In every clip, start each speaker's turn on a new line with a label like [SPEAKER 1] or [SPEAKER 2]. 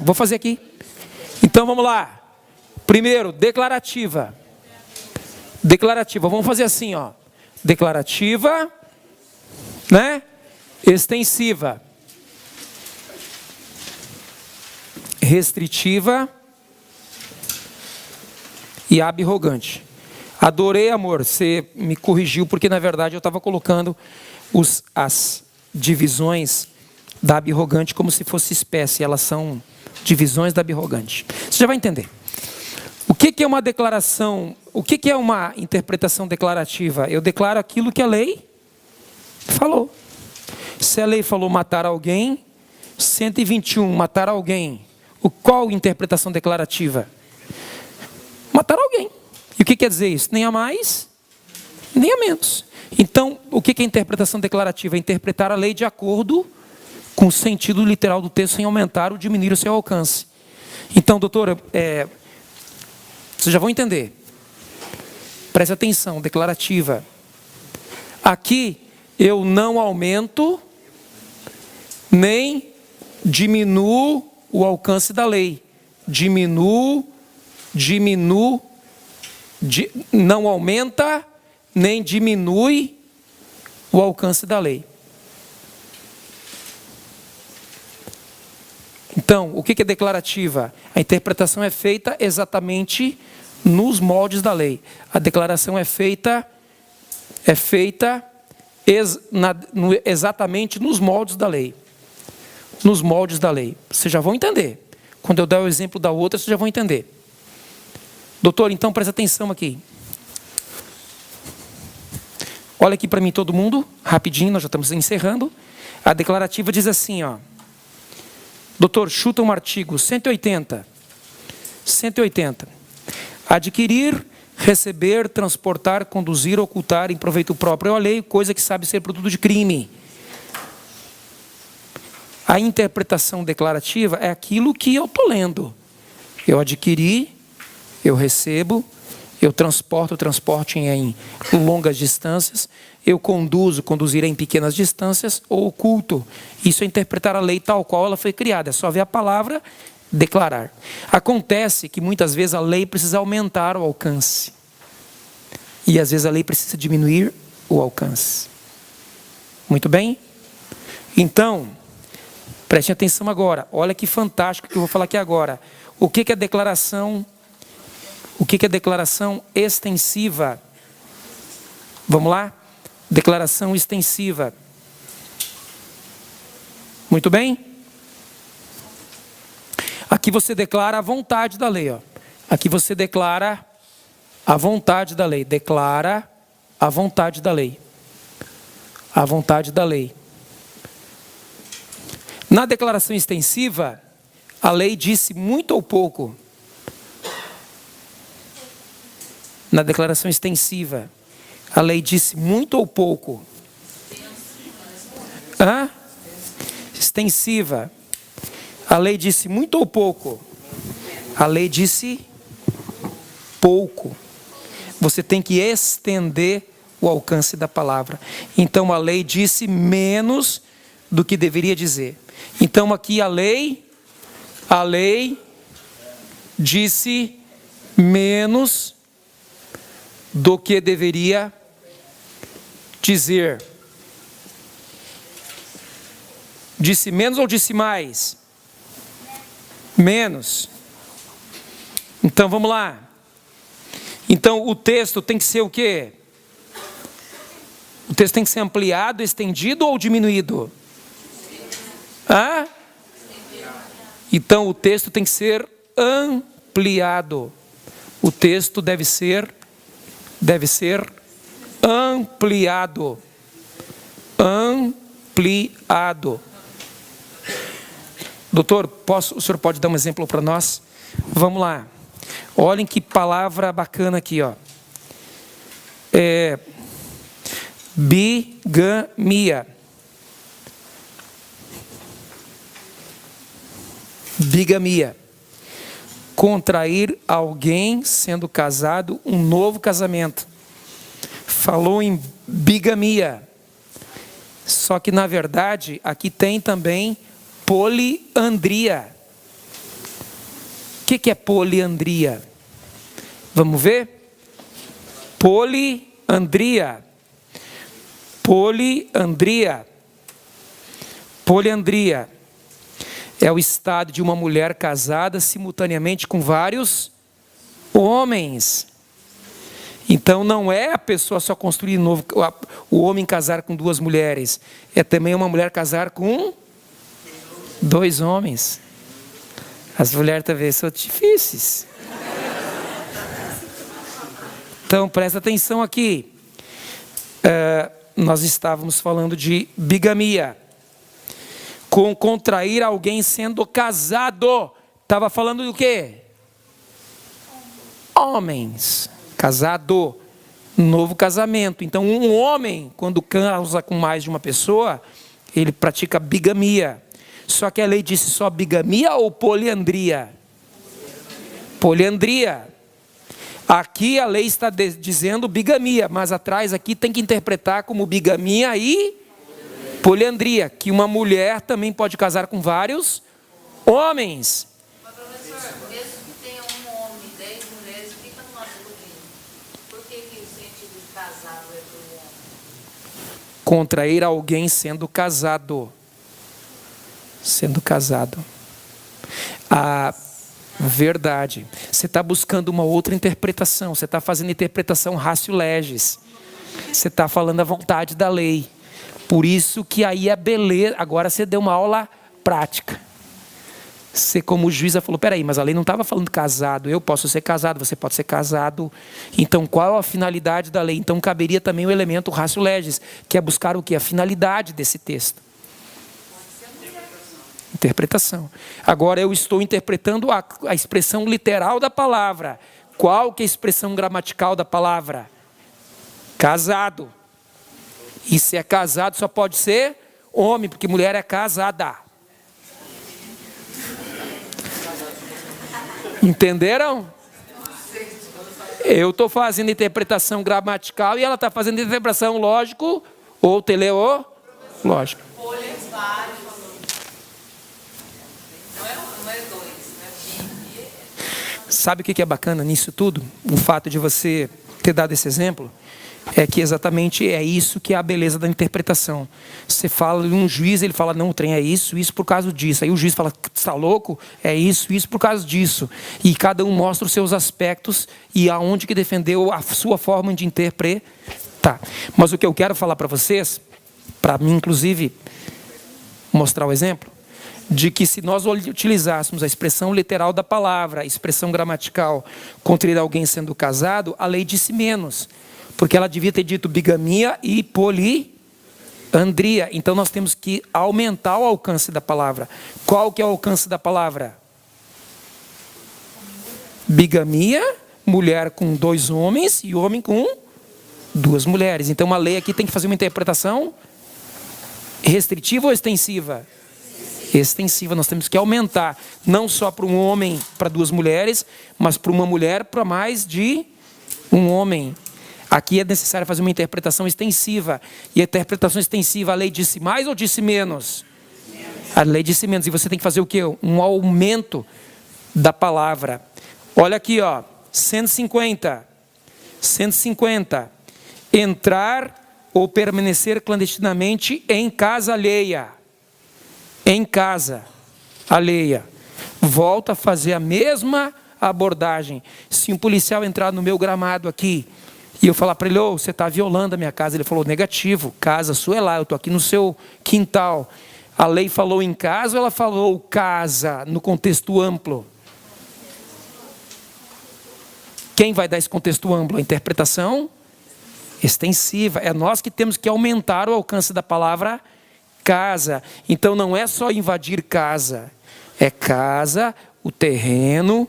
[SPEAKER 1] Vou fazer aqui. Então vamos lá. Primeiro, declarativa. Declarativa. Vamos fazer assim, ó. Declarativa, né? Extensiva. Restritiva e abrogante. Adorei, amor, você me corrigiu, porque na verdade eu estava colocando as divisões da abrogante como se fosse espécie. Elas são divisões da abrogante. Você já vai entender. O que é uma declaração? O que é uma interpretação declarativa? Eu declaro aquilo que a lei falou. Se a lei falou matar alguém, 121, matar alguém. Qual interpretação declarativa? Matar alguém. E o que quer dizer isso? Nem a mais, nem a menos. Então, o que é interpretação declarativa? É interpretar a lei de acordo com o sentido literal do texto, sem aumentar ou diminuir o seu alcance. Então, doutora, vocês já vão entender. Preste atenção, declarativa. Aqui, eu não aumento, nem diminuo o alcance da lei. Não aumenta, nem diminui o alcance da lei. Então, o que é declarativa? A interpretação é feita exatamente nos moldes da lei. A declaração é feita exatamente nos moldes da lei. Nos moldes da lei. Vocês já vão entender. Quando eu der o exemplo da outra, vocês já vão entender. Doutor, então presta atenção aqui. Olha aqui para mim todo mundo, rapidinho, nós já estamos encerrando. A declarativa diz assim, ó. Doutor, chuta um artigo 180. 180. Adquirir, receber, transportar, conduzir, ocultar em proveito próprio ou alheio, coisa que sabe ser produto de crime. A interpretação declarativa é aquilo que eu estou lendo. Eu adquiri, eu recebo, eu transporto, transporte em longas distâncias, eu conduzir em pequenas distâncias, ou oculto. Isso é interpretar a lei tal qual ela foi criada. É só ver a palavra declarar. Acontece que muitas vezes a lei precisa aumentar o alcance. E às vezes a lei precisa diminuir o alcance. Muito bem? Então, prestem atenção agora. Olha que fantástico que eu vou falar aqui agora. O que é declaração? O que é declaração extensiva? Vamos lá? Declaração extensiva. Muito bem? Aqui você declara a vontade da lei. Ó. Aqui você declara a vontade da lei. Declara a vontade da lei. A vontade da lei. Na declaração extensiva, a lei disse muito ou pouco. Na declaração extensiva, a lei disse muito ou pouco? Extensiva. A lei disse muito ou pouco? A lei disse pouco. Você tem que estender o alcance da palavra. Então a lei disse menos do que deveria dizer. Então aqui a lei disse menos do que deveria dizer. Disse menos ou disse mais? Menos. Então vamos lá. Então o texto tem que ser o quê? O texto tem que ser ampliado, estendido ou diminuído? Então o texto tem que ser ampliado. O texto deve ser ampliado. Ampliado. Doutor, o senhor pode dar um exemplo para nós? Vamos lá. Olhem que palavra bacana aqui, ó. Bigamia. Bigamia. Contrair alguém sendo casado, um novo casamento. Falou em bigamia. Só que na verdade aqui tem também poliandria. que é poliandria? Vamos ver? Poliandria. Poliandria. Poliandria é o estado de uma mulher casada simultaneamente com vários homens. Então não é a pessoa só construir novo, o homem casar com duas mulheres. É também uma mulher casar com dois homens. As mulheres também são difíceis. Então presta atenção aqui. Nós estávamos falando de bigamia. Com contrair alguém sendo casado. Estava falando do quê? Homens. Casado. Novo casamento. Então um homem, quando casa com mais de uma pessoa, ele pratica bigamia. Só que a lei disse só bigamia ou poliandria? Poliandria. Aqui a lei está dizendo bigamia, mas atrás aqui tem que interpretar como bigamia e poliandria, que uma mulher também pode casar com vários homens.
[SPEAKER 2] Mas professor, mesmo que tenha um homem, 10 mulheres, fica numa dúvida. Por que o sentido de casado é para o homem?
[SPEAKER 1] Contrair alguém sendo casado. Sendo casado. A verdade. Você está buscando uma outra interpretação. Você está fazendo interpretação ratio legis. Você está falando a vontade da lei. Por isso que aí a beleza. Agora você deu uma aula prática. Você, como juíza, falou: peraí, mas a lei não estava falando casado. Eu posso ser casado, você pode ser casado. Então qual a finalidade da lei? Então caberia também o elemento ratio legis, que é buscar o quê? A finalidade desse texto. Interpretação. Agora eu estou interpretando a expressão literal da palavra. Qual que é a expressão gramatical da palavra? Casado. E se é casado só pode ser homem, porque mulher é casada. Entenderam? Eu estou fazendo interpretação gramatical e ela está fazendo interpretação lógico ou teleológico. Sabe o que é bacana nisso tudo? O fato de você ter dado esse exemplo é que exatamente é isso que é a beleza da interpretação. Você fala de um juiz, ele fala: não, o trem é isso por causa disso. Aí o juiz fala: está louco? É isso por causa disso. E cada um mostra os seus aspectos e aonde que defendeu a sua forma de interpretar. Mas o que eu quero falar para vocês, para mim inclusive mostrar o exemplo, de que se nós utilizássemos a expressão literal da palavra, a expressão gramatical, contrair alguém sendo casado, a lei disse menos. Porque ela devia ter dito bigamia e poliandria. Então nós temos que aumentar o alcance da palavra. Qual que é o alcance da palavra? Bigamia, mulher com dois homens e homem com duas mulheres. Então a lei aqui tem que fazer uma interpretação restritiva ou extensiva? Extensiva. Nós temos que aumentar, não só para um homem, para duas mulheres, mas para uma mulher, para mais de um homem. Aqui é necessário fazer uma interpretação extensiva. E a interpretação extensiva, a lei disse mais ou disse menos? A lei disse menos. E você tem que fazer o quê? Um aumento da palavra. Olha aqui, ó. 150. 150. Entrar ou permanecer clandestinamente em casa alheia. Em casa alheia. Volta a fazer a mesma abordagem. Se um policial entrar no meu gramado aqui e eu falar para ele: você está violando a minha casa. Ele falou: negativo, casa sua é lá, eu estou aqui no seu quintal. A lei falou em casa ou ela falou casa no contexto amplo? Quem vai dar esse contexto amplo? A interpretação extensiva. É nós que temos que aumentar o alcance da palavra casa. Então não é só invadir casa. É casa, o terreno,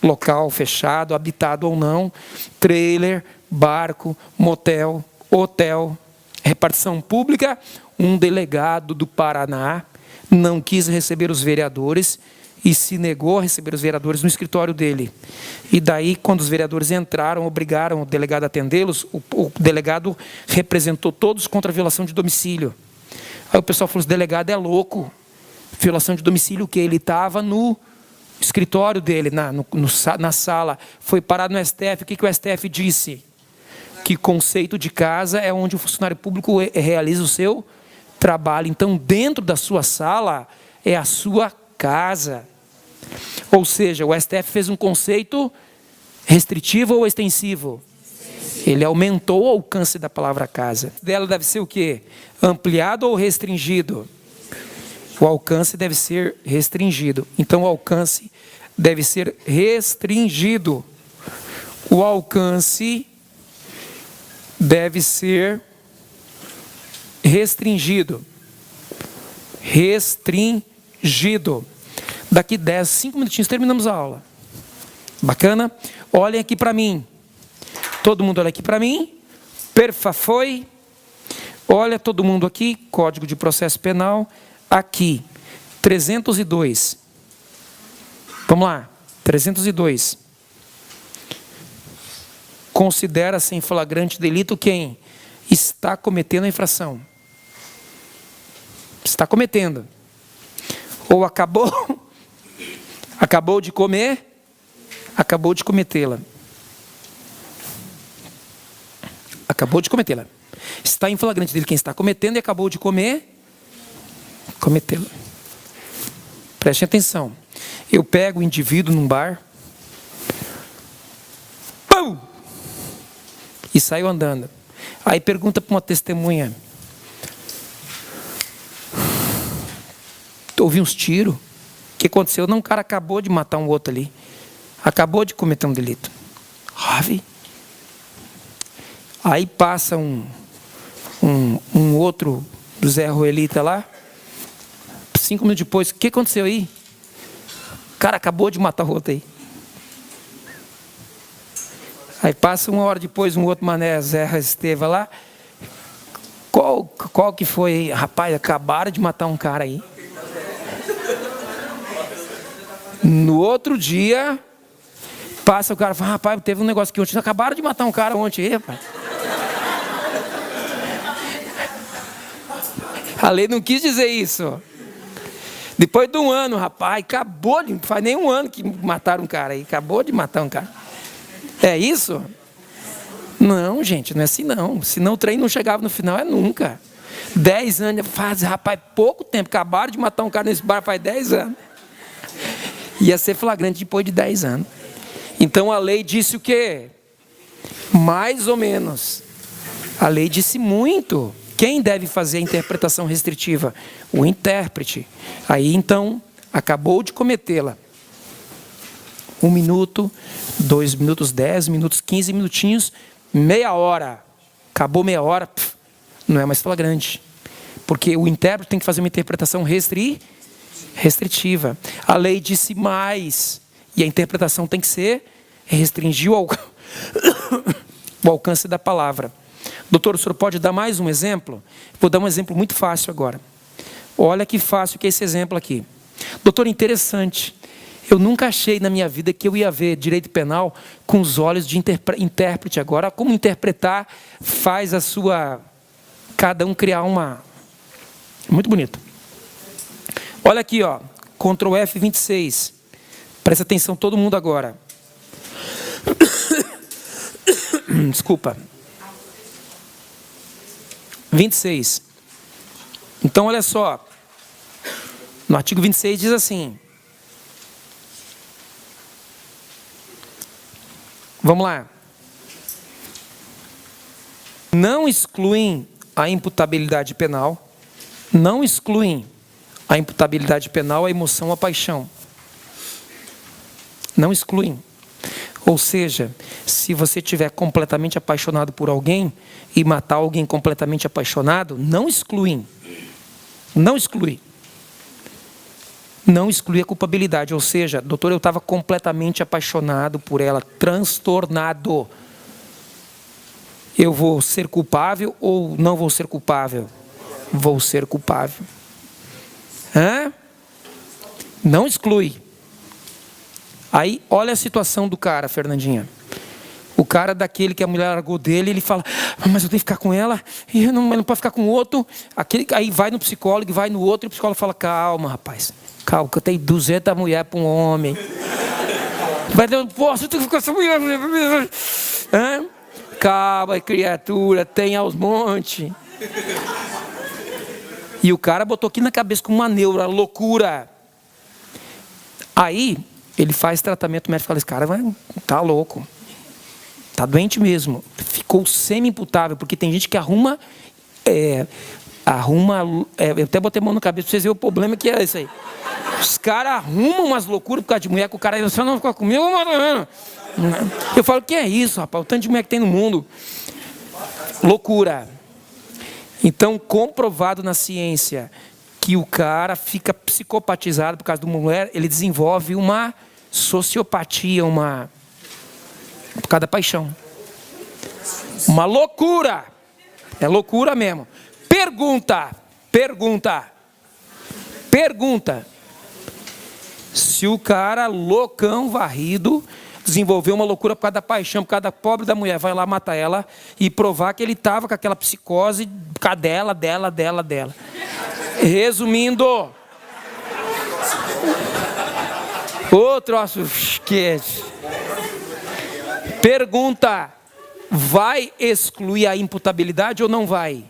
[SPEAKER 1] local fechado, habitado ou não, trailer, barco, motel, hotel, repartição pública. Um delegado do Paraná não quis receber os vereadores e se negou a receber os vereadores no escritório dele. E daí, quando os vereadores entraram, obrigaram o delegado a atendê-los, o delegado representou todos contra a violação de domicílio. Aí o pessoal falou: esse delegado é louco. Violação de domicílio o quê? Ele estava no escritório dele, na sala, foi parado no STF. O que o STF disse? Que conceito de casa é onde o funcionário público realiza o seu trabalho. Então, dentro da sua sala é a sua casa. Ou seja, o STF fez um conceito restritivo ou extensivo? Ele aumentou o alcance da palavra casa. Dela deve ser o quê? Ampliado ou restringido? O alcance deve ser restringido. Então, o alcance deve ser restringido. O alcance deve ser restringido. Restringido. Daqui 5 minutinhos terminamos a aula. Bacana? Olhem aqui para mim. Todo mundo olha aqui para mim. Foi. Olha todo mundo aqui. Código de Processo Penal. Aqui. 302. Vamos lá. 302. Considera-se em flagrante delito quem está cometendo a infração. Está cometendo. Ou acabou de comer, acabou de cometê-la. Acabou de cometê-la. Está em flagrante dele quem está cometendo e acabou de cometê-la. Preste atenção. Eu pego o indivíduo num bar, pum, e saio andando. Aí pergunta para uma testemunha: ouvi uns tiros. O que aconteceu? Não, o cara acabou de matar um outro ali. Acabou de cometer um delito. Ave. Aí passa um outro Zé Ruelita lá. 5 minutos depois, o que aconteceu aí? O cara acabou de matar o outro aí. Aí passa 1 hora depois um outro mané, Zé Esteva lá. Qual que foi aí? Rapaz, acabaram de matar um cara aí. No outro dia, passa o cara e fala: rapaz, teve um negócio aqui ontem. Acabaram de matar um cara ontem aí, rapaz. A lei não quis dizer isso. Depois de 1 ano, rapaz, não faz nem 1 ano que mataram um cara aí. Acabou de matar um cara. É isso? Não, gente, não é assim não. Senão o trem não chegava no final, é nunca. 10 anos, rapaz, pouco tempo. Acabaram de matar um cara nesse bar faz 10 anos. Ia ser flagrante depois de 10 anos. Então a lei disse o quê? Mais ou menos. A lei disse muito. Quem deve fazer a interpretação restritiva? O intérprete. Aí então, acabou de cometê-la. 1 minuto, 2 minutos, 10 minutos, 15 minutinhos, meia hora. Acabou meia hora, não é mais flagrante. Porque o intérprete tem que fazer uma interpretação restritiva. A lei disse mais. E a interpretação tem que ser restringir o alcance da palavra. Doutor, o senhor pode dar mais um exemplo? Vou dar um exemplo muito fácil agora. Olha que fácil que é esse exemplo aqui. Doutor, interessante. Eu nunca achei na minha vida que eu ia ver direito penal com os olhos de intérprete agora. Como interpretar faz a sua... Cada um criar uma... Muito bonito. Olha aqui, ó. Ctrl F26. Presta atenção todo mundo agora. Desculpa. 26. Então, olha só. No artigo 26 diz assim. Vamos lá. Não excluem a imputabilidade penal. Não excluem a imputabilidade penal, a emoção, a paixão. Não excluem. Ou seja, se você estiver completamente apaixonado por alguém e matar alguém completamente apaixonado, não excluem. Não exclui. Não exclui a culpabilidade. Ou seja, doutor, eu estava completamente apaixonado por ela, transtornado. Eu vou ser culpável ou não vou ser culpável? Vou ser culpável. Hã? Não exclui. Aí, olha a situação do cara, Fernandinha. O cara daquele que a mulher largou dele, ele fala: mas eu tenho que ficar com ela, e eu não posso ficar com o outro. Aí vai no psicólogo, vai no outro, e o psicólogo fala: calma, rapaz, Cara, eu tenho 200 mulheres para um homem. Mas eu não posso, eu tenho que ficar com essa mulher. Hã? Calma, criatura, tem aos montes. E o cara botou aqui na cabeça com uma neura, loucura. Aí, ele faz tratamento, o médico fala, esse cara tá louco. Tá doente mesmo. Ficou semi-imputável, porque tem gente que arruma... eu até botei a mão na cabeça pra vocês verem o problema que é isso aí. Os caras arrumam umas loucuras por causa de mulher, que o cara você não fica comigo, mano. Eu falo, que é isso, rapaz? O tanto de mulher que tem no mundo. Loucura. Então, comprovado na ciência que o cara fica psicopatizado por causa de uma mulher, ele desenvolve uma sociopatia, por causa da paixão. Uma loucura. É loucura mesmo. Pergunta. Se o cara loucão, varrido, desenvolveu uma loucura por causa da paixão, por causa da pobre da mulher, vai lá matar ela e provar que ele estava com aquela psicose por causa dela. Resumindo, o troço esquece. Pergunta: vai excluir a imputabilidade ou não vai?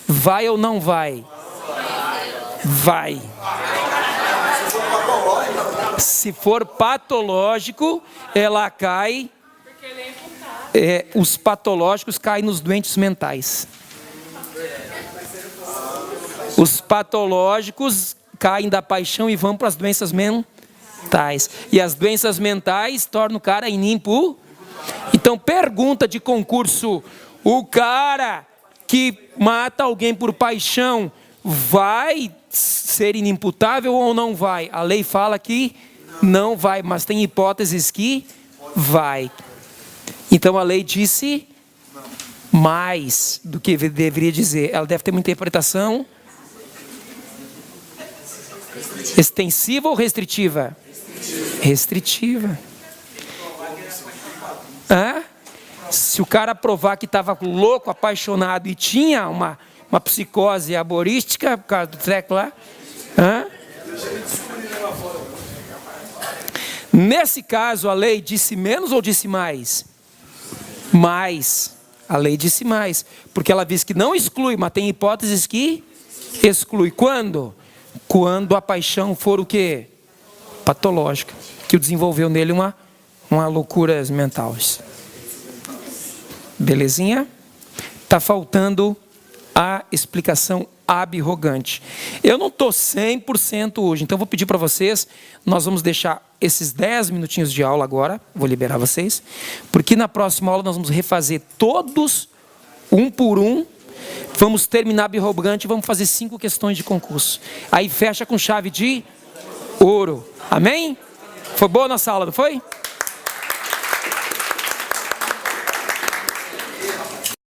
[SPEAKER 1] Vai ou não vai? Vai. Se for patológico, ela cai. Os patológicos caem nos doentes mentais. Os patológicos caem da paixão e vão para as doenças mentais. E as doenças mentais tornam o cara inimputável. Então, pergunta de concurso: o cara que mata alguém por paixão vai ser inimputável ou não vai? A lei fala que não vai, mas tem hipóteses que vai. Então a lei disse mais do que deveria dizer. Ela deve ter uma interpretação extensiva ou restritiva? Restritiva. Se o cara provar que estava louco, apaixonado e tinha uma psicose aborística por causa do treco lá. Nesse caso, a lei disse menos ou disse mais? Mais. A lei disse mais. Porque ela diz que não exclui, mas tem hipóteses que exclui. Quando? Quando a paixão for o quê? Patológica. Que desenvolveu nele uma loucura mental. Belezinha? Está faltando a explicação abrogante. Eu não estou 100% hoje, então vou pedir para vocês, nós vamos deixar esses 10 minutinhos de aula agora, vou liberar vocês, porque na próxima aula nós vamos refazer todos, um por um, vamos terminar abrogante e vamos fazer 5 questões de concurso. Aí fecha com chave de ouro. Amém? Foi boa a nossa aula, não foi?